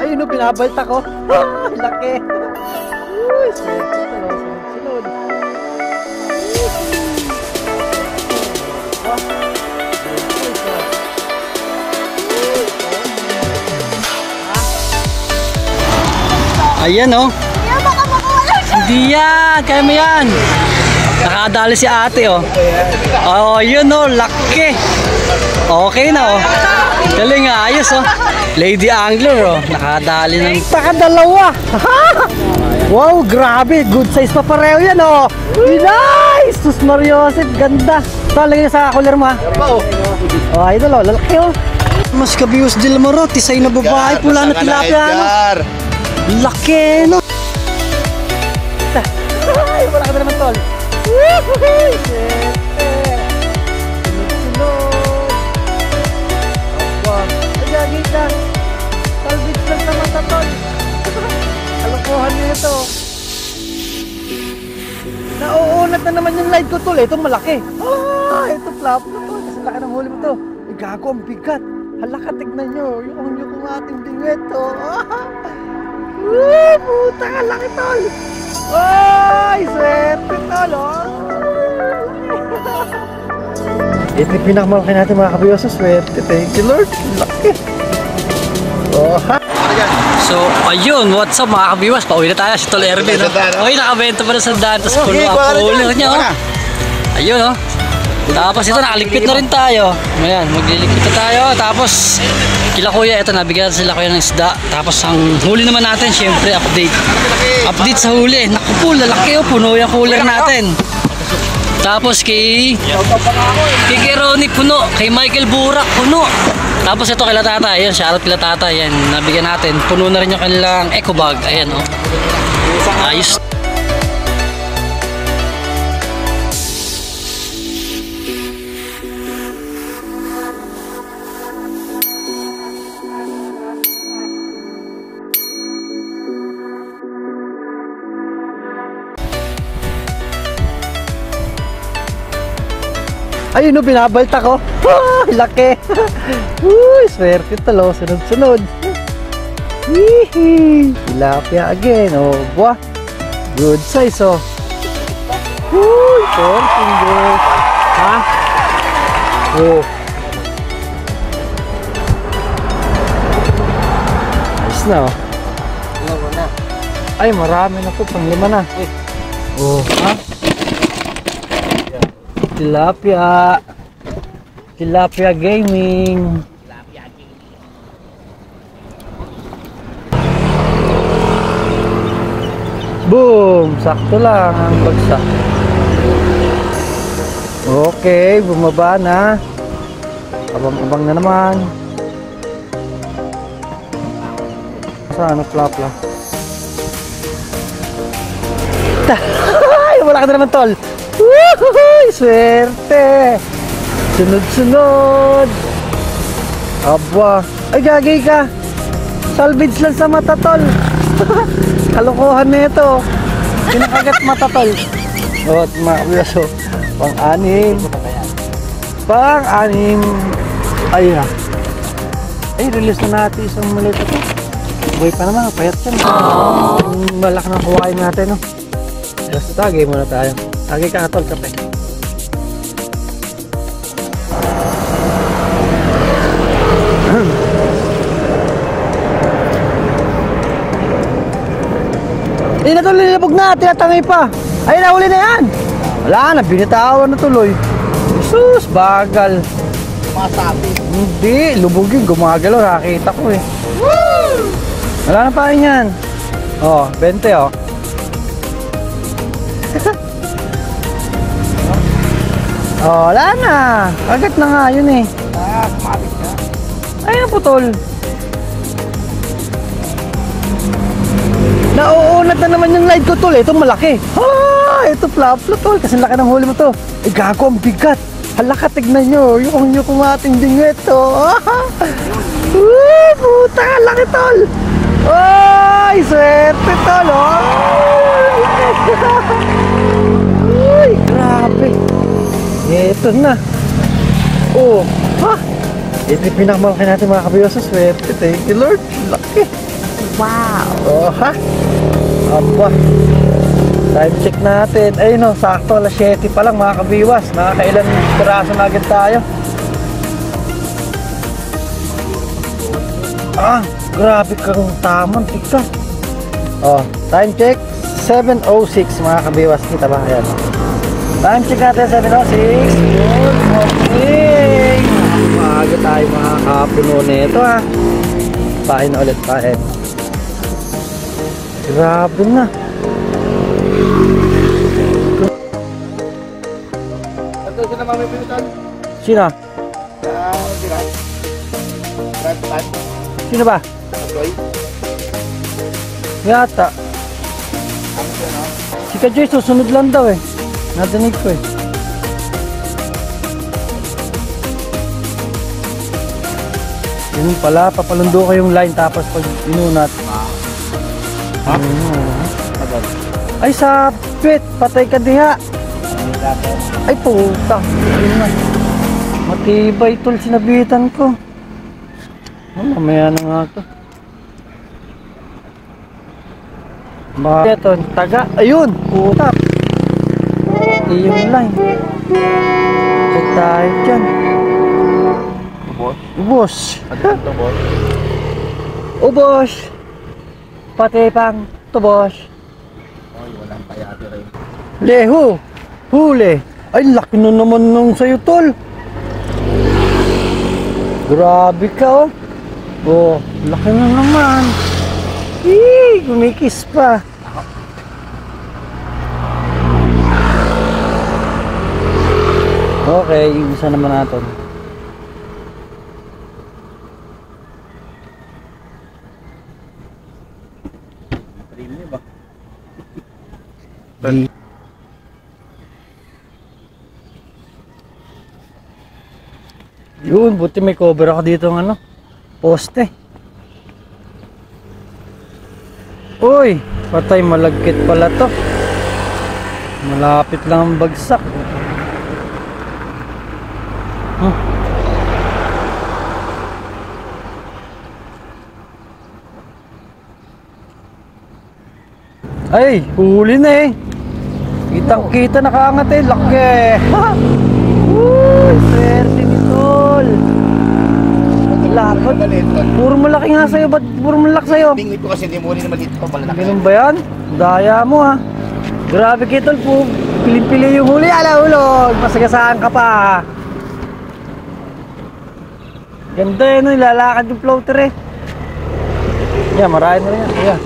Ayun o, binabalta ko. Laki. Uy, swerte ito. Sunod. Ayan o. Hindi yan, kaya mo yan. Nakadali si ate o. Oh, yun o, laki. Okay na o. Galing nga, ayos o. Lady Angler o. Nakadali ng pakadalawa. Wow, grabe. Good size pa pareho yan o. Nice! Sus Mariosep, ganda. Ito, lagay sa cooler mo ha. Oh, idol o, lalaki o. Mas kabius del Moro, tisay na babae, pula na tilapia no. Laki no. Ay, wala ka na naman tol. Woohoo! Sunod. Aba, agagay ka. Talbits lang sa mata tol. Kalokohan niyo ito. Nauunat na naman yung light ko tol. Ito malaki. Ah, ito flap na tol. Kasi laki ng huli mo to. Ay, gago, ang bigat. Halaka, tignan nyo. Yung ating dingwet to. Woo! Puta ka, laki tol. Ay, swerte tol. Ito yung pinakamalaki natin mga kabiyoso. Swerte. Thank you Lord. Laki. Oh, ha? So, ayun, what's up mga kabiwas? Pauwi na tayo, si Tol Erwin. Okay, nakabenta pa na sa daan, tapos pulo ang pulo niya. Ayun, oh. Tapos ito, nakaligpit na rin tayo. Ayan, magliligpit na tayo. Tapos, kila kuya, ito, nabigyan sila kuya ng isda. Tapos, ang huli naman natin, syempre, update. Update sa huli. Naku po, lalaki, oh, puno yung cooler natin. Tapos, kay Ronnie, puno. Kay Michael Burak, puno. Tapos ito kila tata, ayan, shoutout kila tata, ayan, nabigyan natin. Puno na rin yung kanilang eco bag, ayan o. Ayos. Ayun o, binabalta ko. Laki. Uy, swerte talo. Sunod-sunod. Hihi. Tilapia again. Oh, buah. Good size oh. Uy, 4 fingers. Ha? Oh. Ayos na oh. Ay, marami na po. Pang 5 na. Oh, ha? Tilapia. Tilapia Gaming. Boom! Sakto lang ang bagsak. Okay, bumaba na. Abang-abang na naman. Saan? Flap lang. Ay, wala ka na naman tol. Woohoo! Swerte! Sunod-sunod! Aba! Ay, gagay ka! Salvage lang sa mata, tol! Kalokohan na ito! Pinakagat mata, tol! O, mga kabiyaso, pang-anim! Pang-anim! Ay, ha! Ay, release na natin isang maliit ito! Buhay pa naman, payat yan! Malaki na kuhain natin, no? Basta tagay muna tayo. Tagay ka, tol, kape! Hindi na tuloy nilabog na, tinatangay pa. Ay, nahuli na yan. Wala na, binitawan na tuloy. Jesus, bagal. Masabi. Hindi, lubog yun, gumagalaw, nakakita ko eh. Woo! Wala na pa rin yan. Oh, 20 oh. Oh, wala na. Kagat na nga yun eh. Sumabit ka. Ayun po tol. Nauunat na naman yung light ko tol. Ito malaki. Ah, ito flap tol. Kasi laki ng huli mo to. Eh gago, ang bigat. Halaka, tignan nyo. Yung kumating dingwet to. Puta ka, laki tol. Ay, swerte tol. Uy, grabe. Ito na. Oh, ha? Ito yung pinakamalaki natin mga kabiyoso. Swerte. Thank you Lord. Laki. Wow! Oh, ha? Aba. Time check natin. Ayun o, sakto. Alas 7 pa lang mga kabiwas. Nakakailan piraso na agad tayo. Ah, grabe kang tamang. Tika. Oh, time check. 7:06 mga kabiwas. Kita ba? Ayan. Time check natin 7:06. Good morning. Maaga tayo mga kapuno nito ha. Pain na ulit, pain. Grabe na. Ito sila mami pinutan. Sino? Sino ba? Yata. Si Kajoy susunod lang daw eh. Nadinig ko eh. Yun pala, papalundo ko yung line tapos pag inunat. Ha? Ay sabit, patay ka diha. Ay puta. Ayun na. Matibay tol, sinabitan ko. Oh, mamaya na nga to. Bakit ito, taga, ayun, puta. Pati yung line. Check tayo dyan. Ubos. Ubos. Pati pang tubos. Oy, walang payati rin. Leho. Huli. Ay, laki na naman nung sa'yo, tol. Grabe ka, oh. Oh, laki na naman. Eee, kumikis pa. Okay, yung isa naman natin. Ba? Yun, buti may cover ako dito ng ano, poste. Uy, patay, malagkit pala to. Malapit lang ang bagsak. Huh. Ay, huli na eh. Kitang-kita nakaangat eh, laki. Uy, swerte ni tol. Lapad. Puro malaki nga sa'yo, ba't puro malaki sa'yo? Bingwit ko kasi hindi mo rin naman dito malalaki. Ganun ba yan? Daya mo ha. Grabe kitol po. Pili-pili yung huli. Ala, hulog. Masagasaan ka pa. Ganda yun. No? Ilalakad yung floater eh. Yeah, marami na rin yan. Yeah.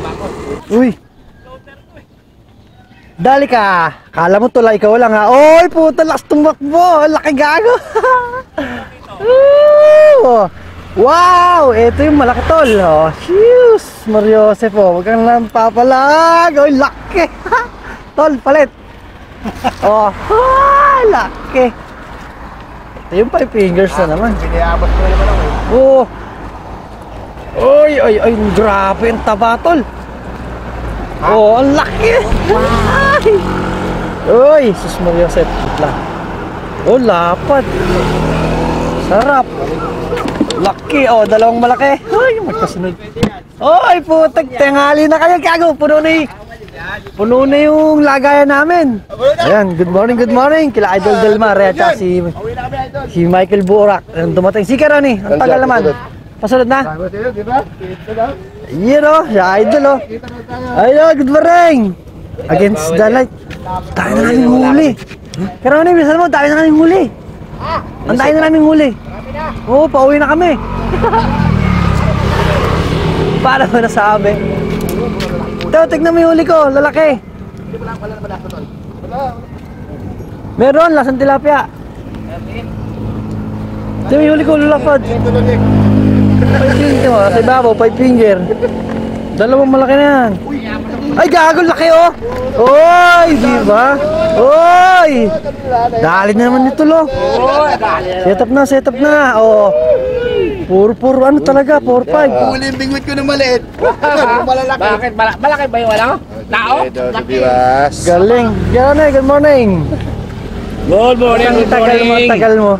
Uy. Dali ka. Kala mo tula, ikaw lang ha. Oy, puta, lakas tumakbo. Laki gago. Wow! Ito yung malaki tol. Oh, shoes! Mario Joseph, oh. Huwag kang lang papalag. Oh, laki! Tol, palit! Oh, laki! Ito yung 5 fingers na naman. Piniabot ko naman ako eh. Oh! Oy, oy, oy! Grabe ang taba, tol! Oh, ang laki! Oy! Sus Mario Joseph. Oh, lapad! Sarap! Laki, oh, dalawang malaki. Ay, magkasunod. Oy, putag, tingali na kayo, kago. Puno na yung lagayan namin. Ayan, good morning. Kila Idol Delmar, at si Michael Burak. Dumating. Si Karani, ang tagal naman. Pasunod na. Yun, oh, si Idol, oh. Ayun, good morning. Against the light. Tayo na namin huli. Karani, bisan mo, tayo na namin huli. Ang tayo na namin huli. Oo, pauwi na kami. Paano mo nasabi? Ito, tignan mo yung huli ko, lalaki. Meron, lasang tilapia. Ito yung huli ko, lalapad. 5 finger, sa ibabaw, 5 finger. Dalawang malaki na yan. Ay, gago, laki oh. Oy, di ba? Oy! Dali na naman ito lo. Set up na. Oh. Puro ano talaga, 4-5. Huli yung bingwit ko na maliit. Malalaki. Bakit? Malaki ba yung wala ko? Tao? Galing. Good morning. Good morning, Ang tagal mo.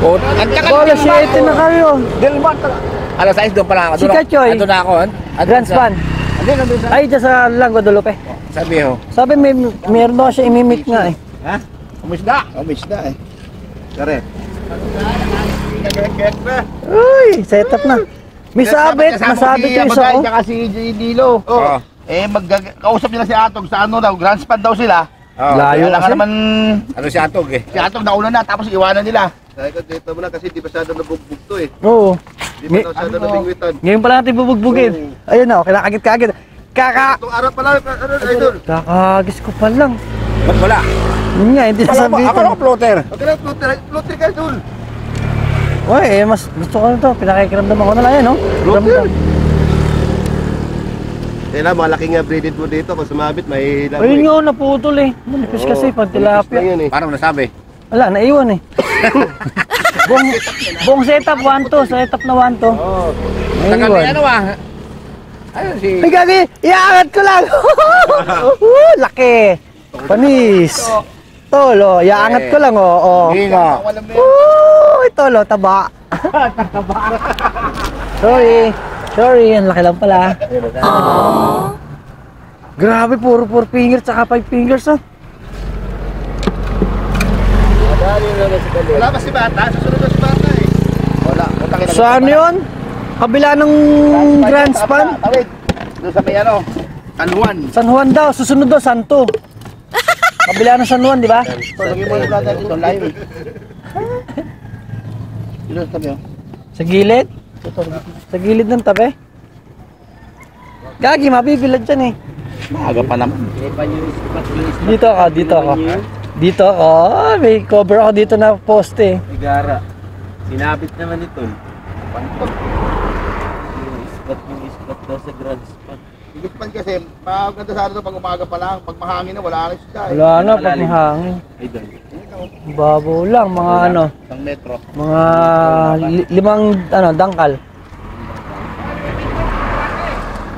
Ang tagal Bola, 7 na kayo. Alas 6 doon pala ako. Si Kachoy. Doon na ako. Grand Span. Hindi, nandun sa... Ay, dyan sa lang Guadalupe. Sabi ho. Sabi meron daw siya imimit nga eh. Ha? Umisda. Umis na eh. Kare. Uy, setup na. May sabit, masabit yung isa ko. Tsaka si Dilo. Oo. Eh, kausap nila si Atog sa ano daw, grand span daw sila. Layo Kaya lang kasi. naman Ano si Atog eh? si Atog nauna na, tapos iwanan nila. Kaya ka dito mo na kasi di masyado nabugbog to eh. Oo. Di ba masyado nabingwitan. Ngayon pala natin bubugbugin. Ayun na, kinakagit-kagit. Itong araw pala, ano, idol? Kakagis ko pa lang. Ba't wala? Yun nga, hindi nasabihin. Ako lang floater. Huwag ka lang, floater ka, idol. Uy, mas gusto ko na to. Pinakikiramdam ako na lang yan, no? Floater. Eh na, malaking breeded mo dito. Kung sumabit, may labo Ayun nga, naputol eh. Manipis kasi, pag tilapia. Yun, eh. Parang nasabi. Wala, naiwan eh. buong setup 1-2, setup na 1-2. Oo. Tagal na Naiwan. ano ah. Ayun si... Ay, gagi! Iangat ko lang! Laki! Panis! Tolo, iangat ko lang, oh. Hindi nga. Tolo, taba. Sorry, ang laki lang pala. Grabe, puro 4 fingers, tsaka 5 fingers, oh. Wala pa si Bata, susunod na si Bata eh. Wala. Saan yun? Kabila ng Grand Span? Tawid. Doon sa may ano, San Juan. San Juan daw, susunod daw, Santo. Kabila ng San Juan, di ba? So, lagyan mo yung brother dito, live eh. Dito sa tabi oh. Sa gilid? Sa gilid ng tabi? Gagi, mabibilad dyan eh. Maaga pa naman. Dito ako. Dito ako. Ah, may cover ako dito na poste. Igara. Sinabit naman ito. Yung ispat daw sa grand spot. Higit kasi, maganda sa ano pag umaga pa lang, pag mahangin na, wala na siya eh. Wala na, pag mahangin. Ay, doon. Babaw lang, mga ano, Isang metro. mga limang dangkal.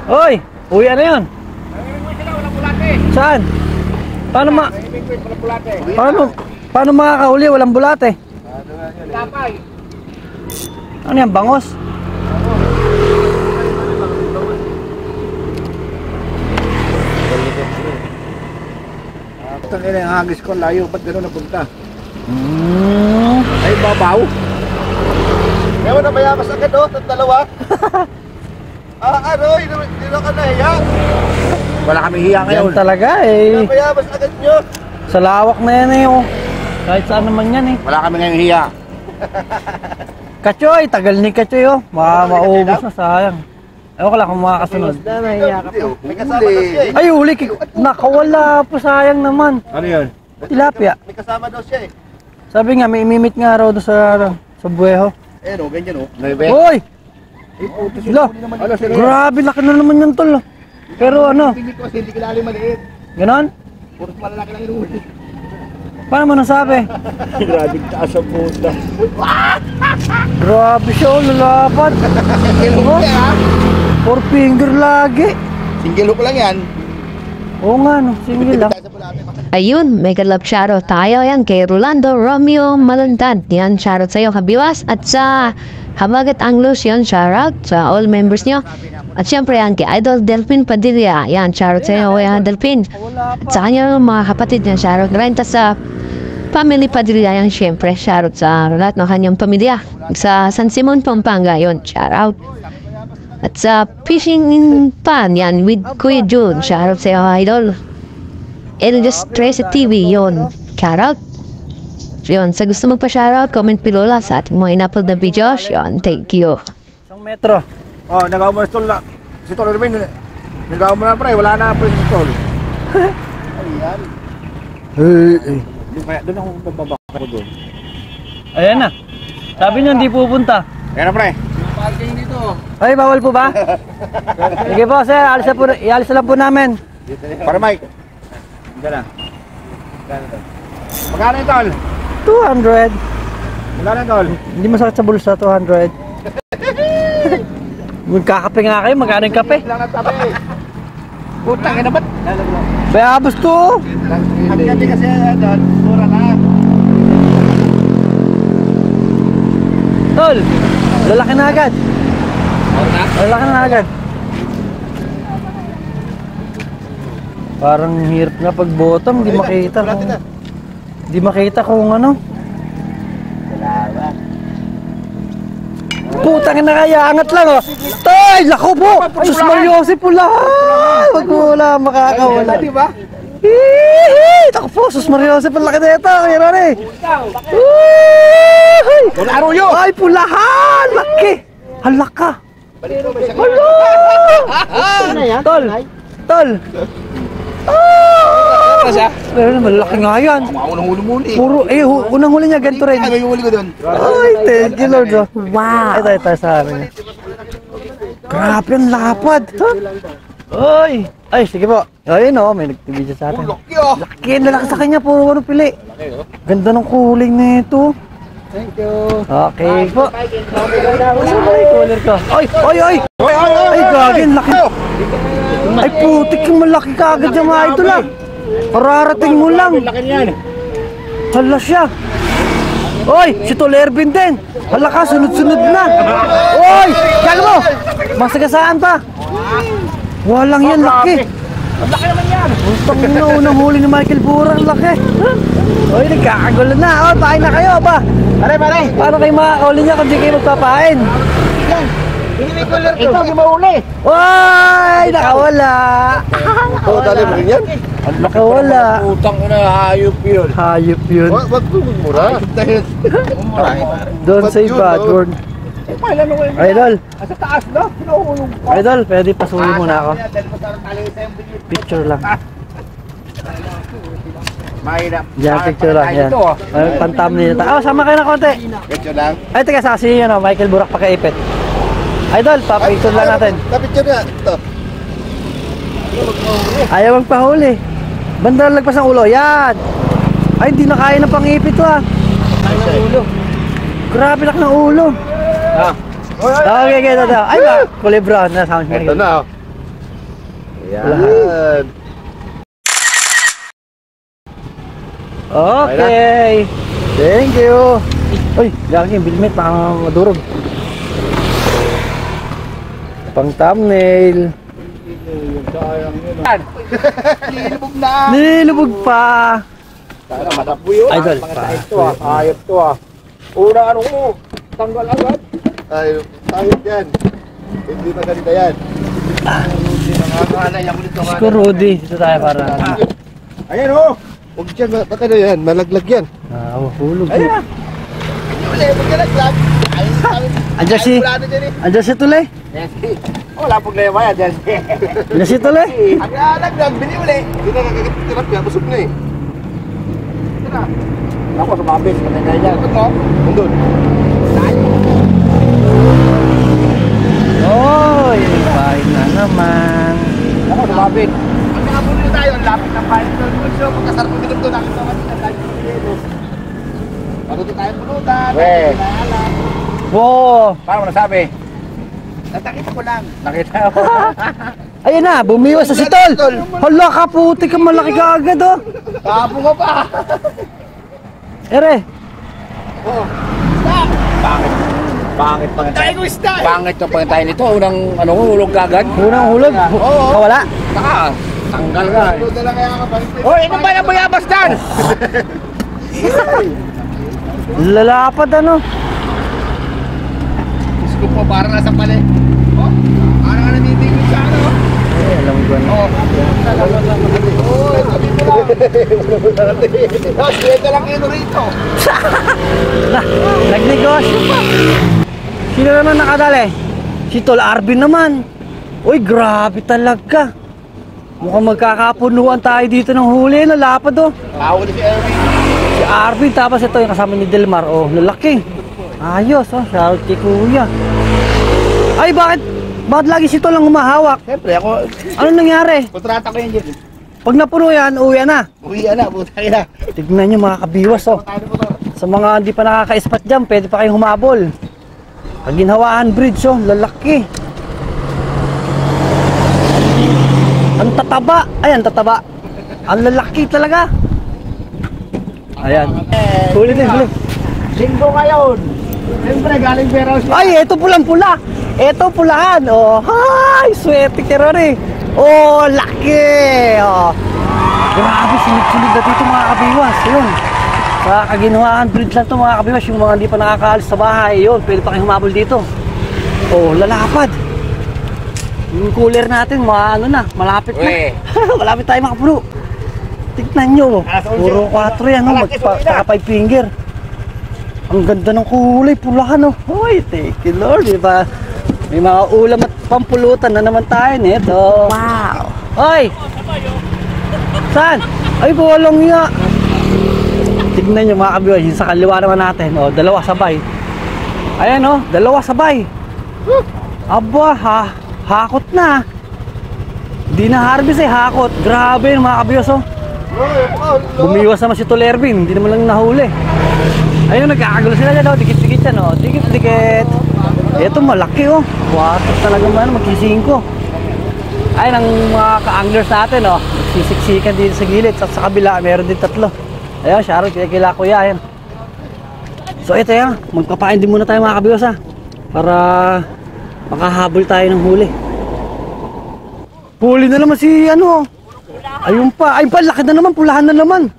Hoy! Uwi, ano yun? Saan? Paano makakahuli? Walang bulate. Ano yan, bangos? Ito nila yung hagis ko, layo, ba't gano'n napunta? Ay, babaw. Kaya mo na mayabas agad oh, itong dalawa. Ano, hindi ka nahiya. Wala kami hiya ngayon. Yan talaga eh. Mayabas agad nyo. Sa lawak na yan eh. Oh. Kahit saan naman yan eh. Wala kami ngayon hiya. Kachoy, tagal ni Kachoy oh. Maubos na, sayang. Ewan ko lang kung makakasunod. May kasama daw siya eh. Ay, huli. Nakawala po, sayang naman. Ano yun? Tilapia. May kasama daw siya eh. Sabi nga, may imimit nga raw doon sa buweho. Eh no, ganyan oh. Naibe? Hoy! Sila! Grabe, laki na naman yan tol. Pero ano, Hindi ko kasi hindi kilala maliit. ganon? Puro malalaki lang inuuli. Paano mo nasabi? Grabe taas ang puta. Grabe siya, oh, lalapat. Single hook ha? 4 finger lagi. Single hook lang yan. Oo nga, no, single lang. Sa bulate. Ayun, mega love shoutout tayo yan kay Rolando Romeo Malantad. Yan, shoutout sa'yo kabiwas. At sa Habagat Anglos, yan, shoutout sa all members nyo. At syempre yan kay Idol Delphin Padilla. Yan, shoutout sa'yo, Delphin. At sa kanya mga kapatid niya, shoutout rin. Tas sa family Padilla yan, syempre, shoutout sa lahat ng kanyang pamilya. Sa San Simon, Pampanga, yun, shoutout. At sa Fishing Pan, yan, with Kuya June, shoutout sa'yo, Idol. Elias Tracy TV, yun. Shoutout. Yun, sa gusto magpa-shoutout, comment below lang sa ating mga in-upload na videos. Yun, thank you. 1 metro. Oh, nagawa mo na si Tol na. Si Tol Erwin, nagawa mo na pre. Wala na pre si Tol. Doon ako bababa ko doon. Ayan na. Sabi niya hindi pupunta. Ayan na pre. Ay, bawal po ba? Sige po, sir. Ialis na lang po namin. Para Mike. Magkano yung Tol? 200. Magkano yung Tol? Hindi masakit sa bulsa, 200. Magkakape nga kayo, magkano yung kape? Lang ang tabi. Putang ina ba't? Bayabos to. Ang ganda kasi doon, mura na. Tol, lalaki na agad. Ay, laki na agad. Parang hirap na pag bottom, di makita kung... Di makita kung ano. Putang na kaya, angat lang oh. Tay, lako po! Sus Mariosip po lahat! Wag mo wala makakawala. Di ba? Hihihi! Ako po, sus Mariosip ang laki na ito. Kaya Ronnie. Wala Arroyo! Ay, pulahan! Laki! Halaka! Hala! Tol! Tol! Pero malaki nga yan. Maunang huli muli. Puro, unang huli niya, ganito rin. Ay, may huli ko doon. Ay, thank you Lord. Oh. Wow! Ito sa amin. Grabe ang lapad. Huh? Ay! Ay, sige po. Ayun o, may nag-video sa atin. Laki oh. Laki, lalaki sa kanya. Puro ano pili. Ganda ng kuling nito. Thank you. Okay po. Saan ba yung cooler ko? Ay! Ay! Ay! Ay, gagin, laki. Ay, putik yung malaki ka agad yung mga idol ah. Pararating mo lang. Laki niyan. Hala siya. Oy, si Tol Ervin din. Hala ka, sunod-sunod na. Oy, kaya mo. Masagasaan pa. Walang yan, laki. Ang laki naman yan. Utang na, unang huli ni Michael Bura, ang laki. Oy, nagkakagulo na. Oh, pain na kayo, ba? Pare. Paano kayo makakauli niya kung di kayo magpapain? Hindi may color to. Ito, di mauli. Oy, nakawala. Oo, tali mo rin yan. Nakawala. Utang ko na, hayop yun. Hayop yun. Wag mo mura. Don't say bad word. Pailan mo yun. Idol, Sa taas na, pinuhulog pa. idol, pwede pasuhin muna ako. Picture lang. Mahirap. Yan, picture lang. Yan. Ay, pantam nila. Oh, sama kayo na konti. Picture lang. Ay, teka, sasi yun, oh, Michael Burak pakaipit. Idol, papicture lang natin. Kapicture nga. Ito. Ayaw magpahuli. Banda lagpas ng ulo. Yan. Ay, hindi na kaya na pangipit to ah. Grabe laki ng ulo. Okay, ito. Ay, ba? Kulay brown na sound. Ito na. Oh. Yan. Okay. Thank you. Uy, laki yung bilmet. Baka madurog. Pang thumbnail. Nilubog na. Nilubog pa. Sana matapo yun. Idol. Ito ah, hayop to ah. Una ano mo, tanggal agad. Tayo yan. Hindi pa ganito yan. Nangangalay ako dito. Siguro Rudy. Dito tayo para. Ayan oh. Huwag dyan. Baka na yan. Malaglag yan. Hulog. Ayan. Uli, huwag ka naglag. Ayun sa amin. Andiyan si. Wala na dyan eh. Andiyan si Tule. Wala pong na yung maya dyan. Andiyan si Tule. Ang naglag, bili uli. Hindi na nakakatirap yan. Busog na eh. Tira. Ako, sumabit. Patay dyan. Ito. Nandun. Oy, bahay na naman. Ako, sumabit. Ang nakapuno na tayo, ang lapit ng bahay doon. So, pagkasarap mo dito, nakita mo dito. Pagod tayo punutan. Wow. Paano mo nasabi? Nakita ko lang. Nakita ko. Ayun na, bumiwas sa si Tol. Hala ka, puti ka, malaki ka agad oh. Tapo ka pa. Ere. Pangit pangitay. Pangit yung pangitay nito. Unang ano, hulog kagad. Unang hulog. Wala. Saka, tanggal ka. Hoy, ano ba yung bayabas dyan? Lalapad ano. Isko po, parang nasa pali. Oh, parang nanitigil sa ano. Eh, alam ko na. Oh, sabi mo lang. Swerte lang yun rito. Nagnegosyo pa. Sino naman nakadali? Si Tol Arvin naman. Uy, grabe talaga. Mukhang magkakapunuan tayo dito ng huli. Lalapad oh. Pahuli si Erwin. Si Arvin, tapos ito yung kasama ni Delmar. Oh, lalaki. Ayos oh, shout kay kuya. Ay, bakit lagi si Tol ang humahawak? Siyempre ako, Ano nangyari? kontrata ko yun dyan. Pag napuno yan, uwi na. Uwi na, butay na. Tignan nyo mga kabiwas oh. Sa mga hindi pa nakaka-spot dyan, pwede pa kayong humabol. Kaginhawaan bridge oh, lalaki. Ang tataba. Ayan, tataba. Ang lalaki talaga. Ayan. Huli din, huli. Linggo ngayon. Siyempre, galing warehouse. Ay, ito pulang-pula. Eto pulahan. Oh, hi! Swerte kay Ronnie. Oh, laki! Oh. Grabe, sunod-sunod na dito mga kabiwas. Yun. Sa Kaginawaan Bridge lang to mga kabiwas. Yung mga hindi pa nakakaalis sa bahay. Yun, pwede pa kayo humabol dito. Oh, lalapad. Yung cooler natin, ano na, malapit na. Malapit tayo makapuno. Tignan nyo. Puro 4 yan, no? Magpaka 5 finger. Ang ganda ng kulay, pulahan, no? Uy, thank you, Lord. Diba? May mga ulam at pampulutan na naman tayo nito. Wow! Hoy! Saan? Ay, bolong nga! Tignan nyo mga kabiwas, yung sa kaliwa naman natin. O, dalawa sabay. Ayan o, dalawa sabay. Aba, hakot na. Di na harvest hakot. Grabe mga kabiwas o. Bumiwas naman si Tol Ervin, hindi naman lang nahuli. Ayun, nagkakagulo sila dyan o, dikit-dikit yan o. Dikit-dikit. Ito malaki o. Water talaga man, mag-5. Ayun ang mga ka-anglers natin o. Nagsisiksikan dito sa gilid. Sa kabila, meron din 3. Ayun, Sharon, kila kuya, ayan. So ito yan, magpapain din muna tayo mga kabiwas ha. Para makahabol tayo ng huli. Huli na naman si ano. Ayun pa, ay pa, laki na naman, pulahan na naman.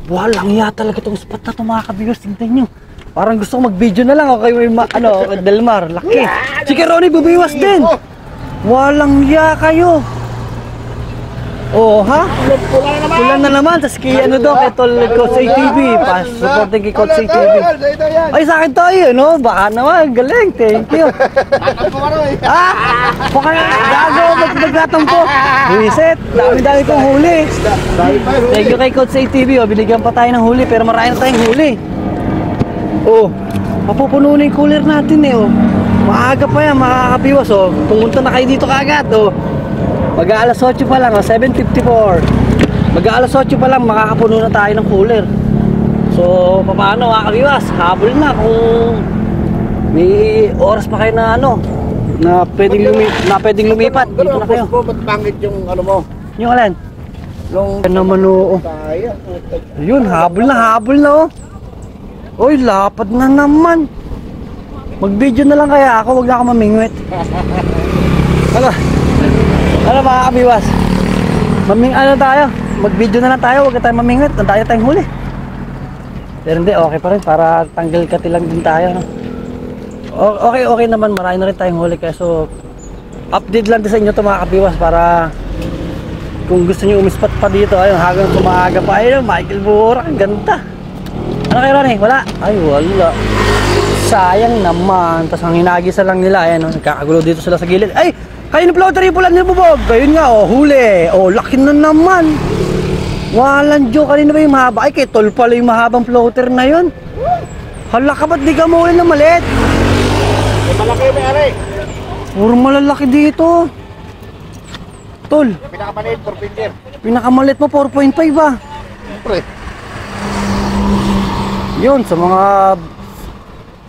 Walang iya talaga itong spot na ito mga kabiwas, tingnan nyo. Parang gusto ko mag-video na lang o kayo Delmar, laki. Si Ronnie bumiwas din. Walang iya kayo. Oh, ha? Pula na naman. Tapos kay ano daw, kay Tol Coach ATV. Supporting kay Coach ATV. Ay, sa akin to yun, no? Baka naman, galing. Thank you. Baka gago, magtatampo. Reset, dami-dami kong huli. Thank you kay Coach ATV. Binigyan pa tayo ng huli, pero marami na tayong huli. Oh, mapupuno na yung cooler natin eh, oh. Maaga pa yan, makakabiwas, oh. Pumunta na kayo dito kaagad, oh. Mag-aalas 8 pa lang, 7:54. Mag-aalas 8 pa lang, makakapuno na tayo ng cooler. So, paano mga kabiwas? Habol na kung may oras pa kayo na ano, na pwedeng lumipat. Dito na kayo. Ba't bangit yung ano mo? Yung alin? Yan naman oo. Yun, habol na oh. Uy, lapad na naman. Mag-video na lang kaya ako, wag na ako mamingwit. Ano mga kabiwas? Tayo? Mag-video na lang tayo, huwag na tayo mamingwit. Ang tayo tayong huli. Pero hindi, okay pa rin. Para tanggal kati lang din tayo. No? Okay naman. Marami na rin tayong huli. Kaya so, update lang din sa inyo ito mga kabiwas. Para kung gusto nyo umispat pa dito, ayun, hanggang kumaaga pa. Ayun, Michael Bura, ang ganda. Ano kayo Ronnie? Wala? Ay, wala. Sayang naman. Tapos ang hinagisa lang nila. Ayan, nagkakagulo dito sila sa gilid. Ay! Kayo na floater yung pulan niyo bubog. Ayun nga, oh, huli. Oh, laki na naman. Walang joke. Kanina ba yung mahaba? Ay, kay Tol pala yung mahabang floater na yun. Hala ka, ba't di ka muli na maliit? Malaki yung may-ari. Puro malalaki dito. Tol. Pinakamaliit, 4 finger. Pinakamalit mo, 4.5 ba? Siyempre. Yun, sa mga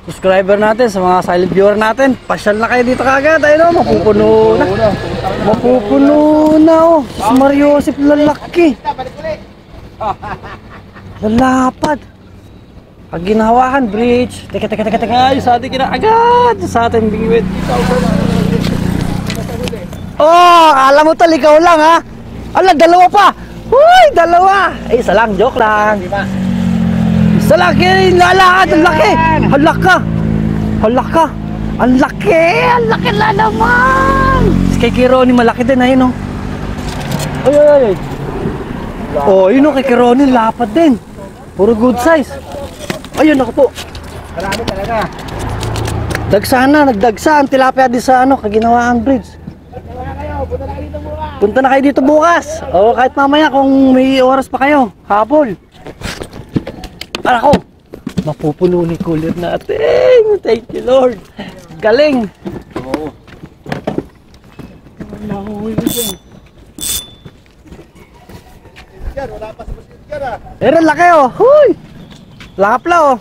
subscriber natin, sa mga silent viewer natin, pasyal na kayo dito kagad. Ayun o, mapupuno na. Mapupuno na o. Si Mario Joseph lalaki. Lalapad. Kaginhawahan bridge. Teka. Ay, sa atin kinaagad. Sa atin bingwit. Oh, alam mo tal, ikaw lang ha. Ala, dalawa pa. Uy, dalawa. Ay, isa lang, joke lang. Sa laki, lalakad, ang laki. Halaka. Ang laki na naman. Kay Ronnie, malaki din, ayun o. Ay. Oh, yun o, kay Ronnie, lapad din. Puro good size. Ayun, ako po. Marami talaga. Nagdagsa ang tilapia din sa ano, Kaginawaan Bridge. Punta na kayo dito bukas. O kahit mamaya kung may oras pa kayo, hapon. Ako, mapupuno ni cooler natin. Thank you Lord. Galing. Oo. Mahuwi ko. Yan, wala pa sa basket yan ah. Pero laki oh. Huy. Lapla oh.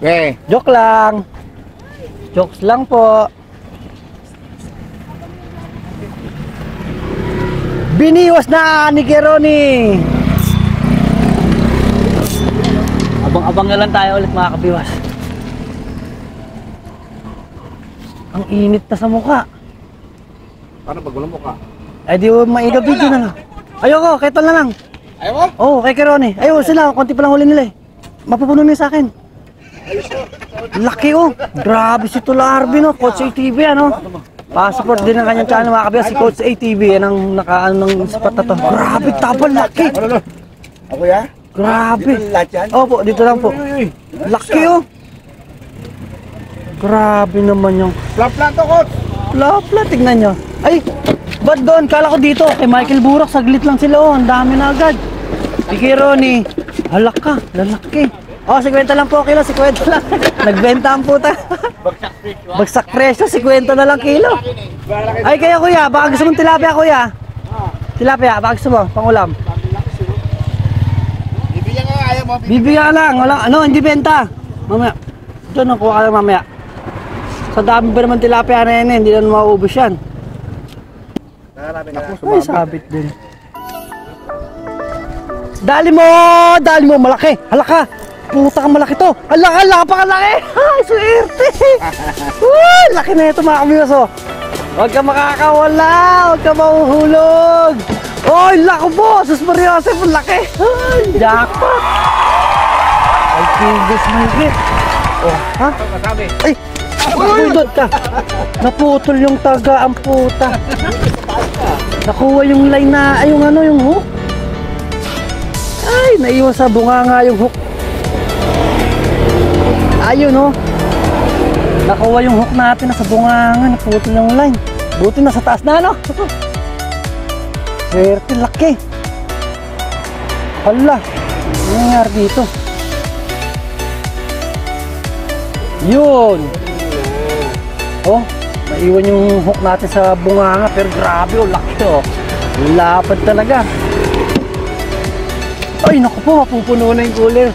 Okay. Joke lang. Jokes lang po. Biniwas na ni Ronnie. Abang-abang na lang tayo ulit mga kabiwas. Ang init na sa mukha. Paano pag walang mukha? Eh di maiga video na lang. Ayoko, kay Tol na lang. Ayaw mo? Oo, kay Ronnie. Ayaw sila, konti pa lang huli nila eh. Mapupuno na sa akin. Laki oh. Grabe si Tol Arvin oh. Coach ATV ano. Passport din ang kanyang channel mga kabigas. Si Coach ATV yan ang nakaano ng spot na to. Grabe, tabal laki. Ako ya? Grabe. Lahat yan? Opo, dito lang po. Laki oh. Grabe naman yung Plan to, coach! lapla, tignan nyo. Ay, ba't doon? Kala ko dito. Kay Michael Burak, saglit lang sila oh. Ang dami na agad. Sige Ronnie. Halak ka, lalaki. Oh, 50 lang po kilo, 50 lang. Nagbenta ang puta. Bagsak presyo, 50 na lang kilo. Ay, kaya kuya, baka gusto mong tilapia kuya. Tilapia, baka gusto mo, pangulam. Bibigyan ka, ayaw mo. Bibigyan ka lang, wala, ano, hindi benta. Mamaya, doon nakuha ka lang mamaya. Sa dami ba naman tilapia na yan, hindi na mauubos yan. Ay, sabit din. Dali mo, malaki. Halaka. Puta ka malaki to. Halaka, pakalaki. Ay, swerte. Uy, laki na ito mga kamiwas oh. Huwag ka makakawala, huwag ka mahuhulog. Oy, lako po, sus Maria Joseph, laki. Ay, jackpot. Ay, kibis mahigit. Oh, ha? Ay, napudot ka. Naputol yung taga, ang puta. Nakuha yung line na, ay yung ano, yung hook. Ay, naiwan sa bunganga yung hook. Ayun oh. Nakuha yung hook natin na sa bunganga, naputol yung line. Buti na sa taas na no. Swerte, laki. Hala, ano nangyari dito? Yun. Oh, naiwan yung hook natin sa bunganga, pero grabe oh, laki oh. Lapad talaga. Ay, naku po, mapupuno na yung cooler.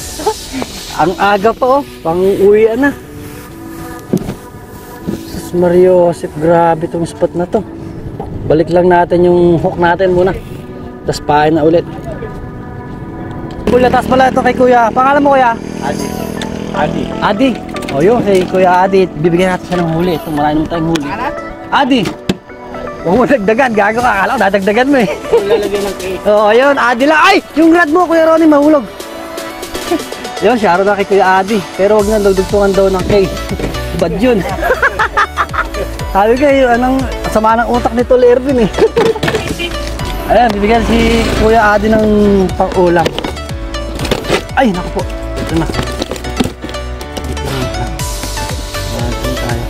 Ang aga pa oh, pang uwian na. Sus Maria Joseph, grabe itong spot na to. Balik lang natin yung hook natin muna. Tapos pain na ulit. Tapos pala ito kay Kuya. Pangalan mo Kuya? Adi. O yun, kay Kuya Adi. Bibigyan natin siya ng huli. Ito, marami naman tayong huli. Adi! Huwag mo dagdagan. Gago ka. Akala ko dadagdagan mo eh. Lalagyan ng cake. O yun, Adi lang. Ay! Yung rad mo, Kuya Ronnie, mahulog. Yun, sharo na kay Kuya Adi. Pero huwag na, dugtungan daw ng cake. Bad yun. Sabi kayo, anong sama ng utak ni Tol Erwin eh. Ayan, bibigyan si Kuya Adi ng pang-ulam. Ay, naku po. Ito na. Tayo.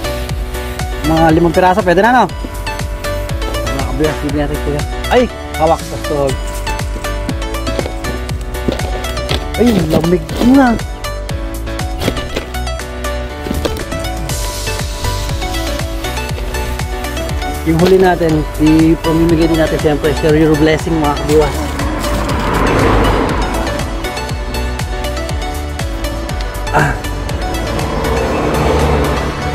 Mga 5 piraso, pwede na no? Mga kabiyas, bibigyan natin Kuya. Ay, hawak sa stove. Ay, lamig na. Yung huli natin, ipamimigay din natin siyempre, share your blessing mga kabiwas.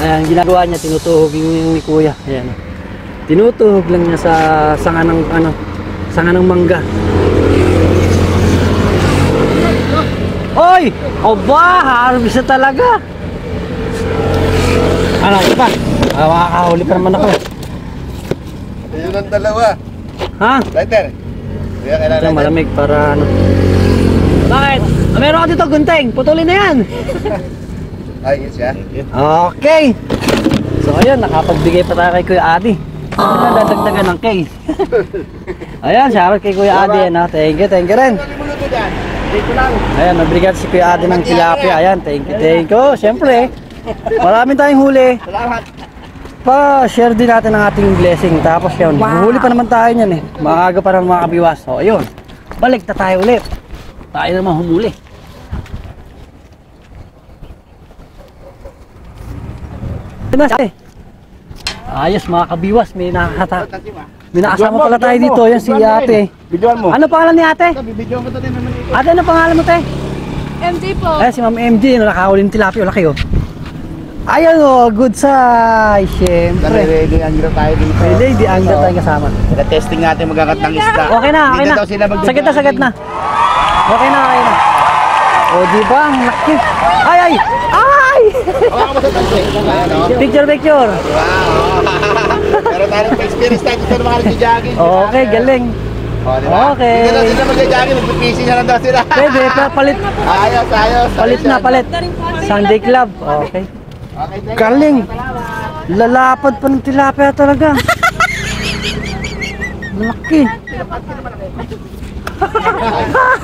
Ayan, ginagawa niya, tinutuhog yung ni Kuya. Ayan. Tinutuhog lang niya sa sanga ng ano, sanga ng mangga. Oy! Oba! Harvest na talaga! Ano, iba? Makakahuli pa naman ako. Yun ang dalawa. Ha? Lighter. Kaya kailangan Ito, malamig para ano. Bakit? Meron ako dito, gunting. Putulin na yan. Ay, yes, yeah. Okay. So, ayun, nakapagbigay pa tayo kay Kuya Adi. Nadadagdagan ng cake. Ayan, shoutout kay Kuya Adi. No? Thank you rin. Dito lang. Ayan, nabrigad si Kuya Adi ng tilapia. Ayan, thank you. Siyempre, maraming tayong huli. Salamat. Pa-share din natin ang ating blessing. Tapos yun, huli pa naman tayo niyan eh. Maaga pa naman mga kabiwas. So, ayun. Balik na tayo ulit. Tayo naman humuli. Ayos mga kabiwas, may nakasama pala tayo dito, yan si ate. Videoan mo. Ano pangalan ni ate? Video mo to din naman dito. Ate, ano pangalan mo te? MJ po. Eh, si Ma'am MJ, no, nakahuli ng tilapia, laki oh. Ayan oh, good size, syempre. Ready ang giro tayo dito. May lady, ang ganda tayong kasama. Testing natin magagat ng isda. Okay na. Hindi daw sila magbibigay. Sagad na. Okay na. O, di ba? Ang laki. Ay! Hawakan mo sa tansi. Picture, picture. Pero tayo experience tayo dito ng mga nag-jogging. Okay, galing. O, diba? Okay. Hindi na sila mag-jogging, mag-PC na lang daw sila. Pwede, palit. Ayos, ayos. Palit na, palit. Sunday Club. Okay. Okay, thank you. Galing. Lalapad pa ng tilapia talaga. Malaki.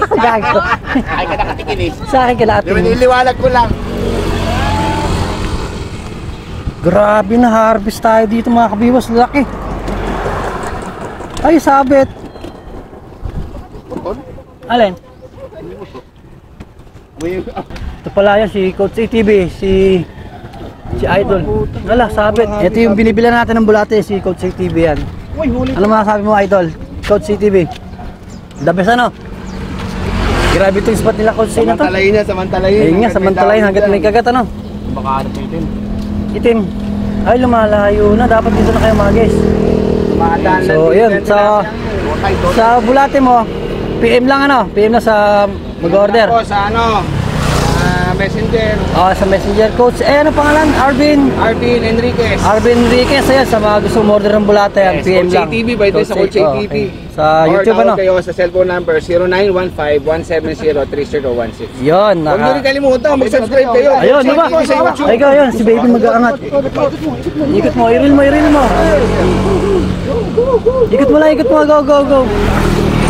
Gago. Ay ka nakatikin eh. Sa akin Pero kalating. niliwanag ko lang. Grabe na harvest tayo dito mga kabiwas. Laki. Ay, sabit. Alin? Ito pala yan, si Coach ATV, si Idol. Wala, sabit. Ito yung binibilan natin ng bulate, si Coach ATV yan. Ano masasabi mo, Idol? Coach ATV. The best ano? Grabe itong spot nila, Coach na to. Samantalayin niya, samantalayin. Ayun nga, samantalayin hanggat may kagat ano. Baka ano pa itin. Itim. Ay, lumalayo na. Dapat dito na kayo magis. So, yun. Sa bulate mo, PM lang ano? PM na sa mag-order. Ako sa ano, Messenger, Sa Messenger, Coach. Eh, ano pangalan? Arvin Enriquez. Enriquez. Ayan, sa mga gusto umorder ng bulate yan. Yes, PM Coach lang. ATV, by the way, sa Coach ATV. okay. Sa YouTube Or ano? tawag kayo sa cellphone number 0915-170-3016. Yun. Huwag nyo rin kalimutan, mag-subscribe kayo. Ayun, di ba? Coach ATV sa YouTube. Ay, ikaw yun. Si Baby mag-aangat. Ikot mo, i-reel mo, i-reel mo. Ikot mo lang, ikot mo. Go, go, go.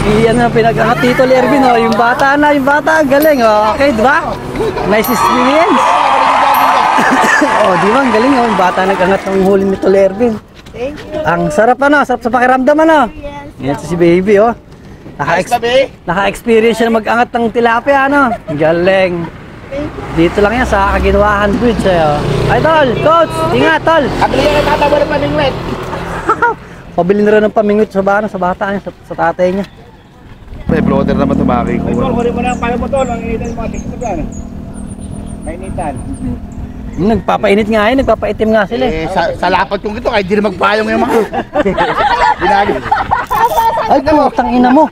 Yan na pinag-angat Tito Lervin, oh. Yung bata na, yung bata, galing, oh. Okay, di ba? Nice experience. Oh, di ba? Ang galing, oh. Yung bata nag-angat ng huli ni Tito Lervin. Thank you. Ang sarap, ano? Sarap sa pakiramdam, ano? Yan si Baby, oh. Naka-experience siya na mag-angat ng tilapia, ano? Galing. Dito lang yan sa Kaginawahan Bridge, oh. Ay, tol! Coach! Ingat, tol! Abili ka na tatawa ng paningwet. Pabili na rin ng pamingwit sa bata niya, sa tatay niya. May bloater naman tumaki ko. Kunin mo na ang pala mo tol, ang initan mga TikTok yan. Mainitan. Nagpapainit nga yun, nagpapaitim nga sila. Eh, sa lapat kong ito, kahit di na magpayong yung mga. Ginagin. Ay, putang ina mo.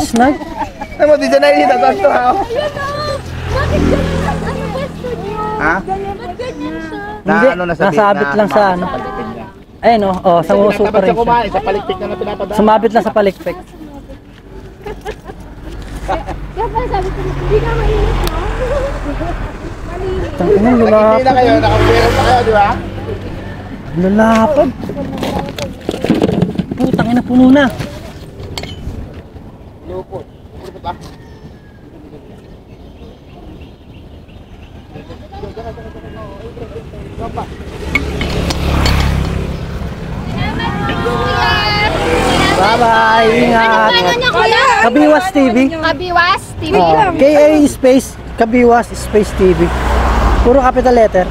Snag? Ay mo, di dyan na inita. Tapos ito ha. Ha? Hindi, ano, nasabi- nasabit lang sa ano. Ayun oh, sa uso pa rin siya. kumain, sa palikpik na pinapadaan. Sumabit lang sa palikpik. Kaya pala sabi ko, hindi ka mainit, no? Malinis. Putang ina, Hindi na lalapad. kayo, nakapwero pa kayo, di ba? Lalapad. Putang ina, puno na. Lupot. Lupot ba? Bye-bye, ingat. Ano niya, kuya? Kabiwas TV. Kabiwas TV. KA space, Kabiwas space TV. Puro capital letter.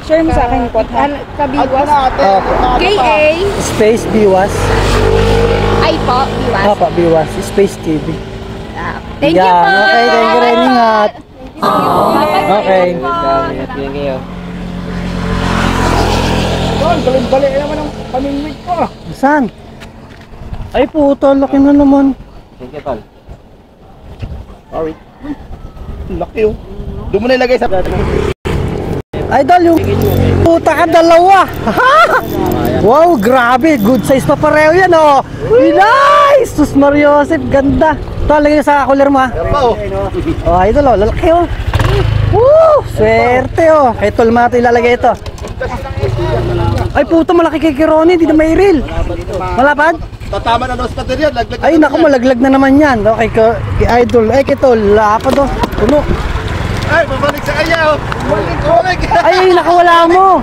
Share mo sa akin yung quote, ha? Kabiwas. KA. Space Biwas. Ay po, biwas. Opo, Biwas space TV. Thank you Yan, po. okay, thank you rin, ingat. Okay. Thank you. Tol, balik naman ang paningwit ko. Saan? Ay puto, laki na naman. Thank you, tol. Sorry. Laki oh. Doon mo na ilagay sa... Idol, yung puta ka dalawa. Wow, grabe. Good size pa pareho yan, oh. Nice! Sus Mariosep, ganda. Ito, lagay sa cooler mo, ha. Oh, idol, oh. Lalaki, oh. Woo! Swerte, oh. Kay Tolmato ilalagay ito. Ay, puto, malaki kay Kironi. Hindi na may reel. Malapad? Tatama na dos material. Laglag. Ay, naku, malaglag na naman yan. Okay, kay Idol. Ay, kay Tol, lapad, oh. Puno. Ay, babalik sa kanya oh. Bumalik. Ay, nakawala mo.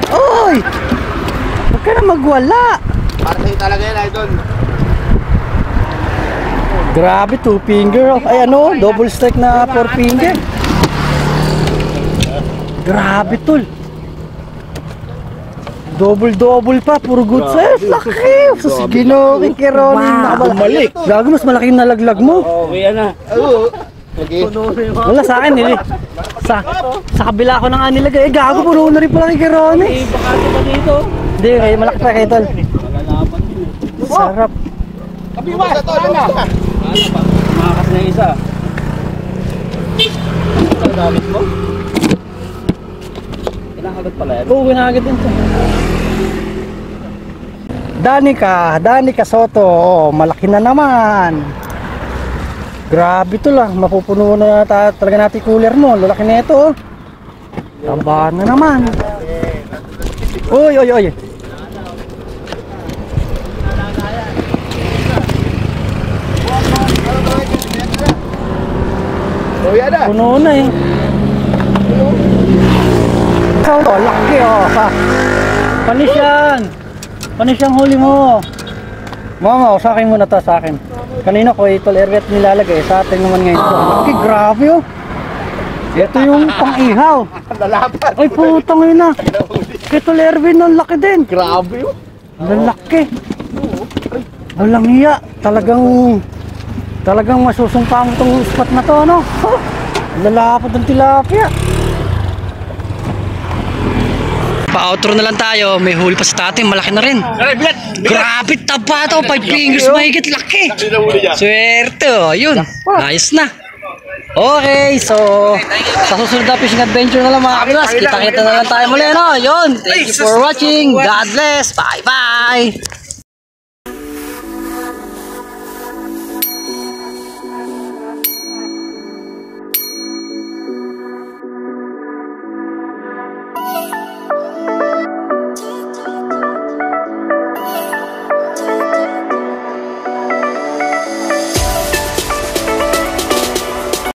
Oy! Huwag ka na magwala. Para sa'yo talaga yan, idol. Grabe, 2 finger. Oh. Ay, ano, double strike na 4 finger. Grabe, tol. Double pa, puro good size. Laki. Sus, ginoking Kironi. Bumalik. Gago, mas malaki yung nalaglag mo. Okay, yan na. Oo. Okay. Wala sa akin, eh. Sa kabila ko na nga nilagay. Eh, gago, puno na rin pala kay Kironi. Baka pa dito. Hindi, kaya malaki pa kay tol. Sarap. Kabiwas. Ito, Makas na isa. Ang gamit mo? Kinakagat pala yan. Oo, ginagad din to. Danica Soto. Oh, malaki na naman. Grabe to lang. Mapupuno na talaga natin cooler mo. Lalaki na ito. Oh. Tamba na naman. Uy. Oh, yan na. Puno na eh. Oh, laki oh. Panis yan. Panis yung huli mo. Mama, sa akin muna to, sa akin. Kanina ko ito Erwet nilalagay. Sa atin naman ngayon. Laki, grabe oh. Ito yung pang-ihaw. Lalaban. Ay, putang ina. Ito Erwin, ang laki din. Grabe yun. Lalaki. Walang hiya. Talagang masusumpa mo itong spot na to, ano? Lalapad ng tilapia. Pa-outro na lang tayo. May huli pa sa tatin. Malaki na rin. Grabe, taba to. 5 fingers mahigit. Laki. Swerte, oh. Yun. Ayos na. Okay, so sa susunod na fishing adventure na lang mga kabilas. Kita-kita na lang tayo muli, no? Yun. Thank you for watching. God bless. Bye-bye.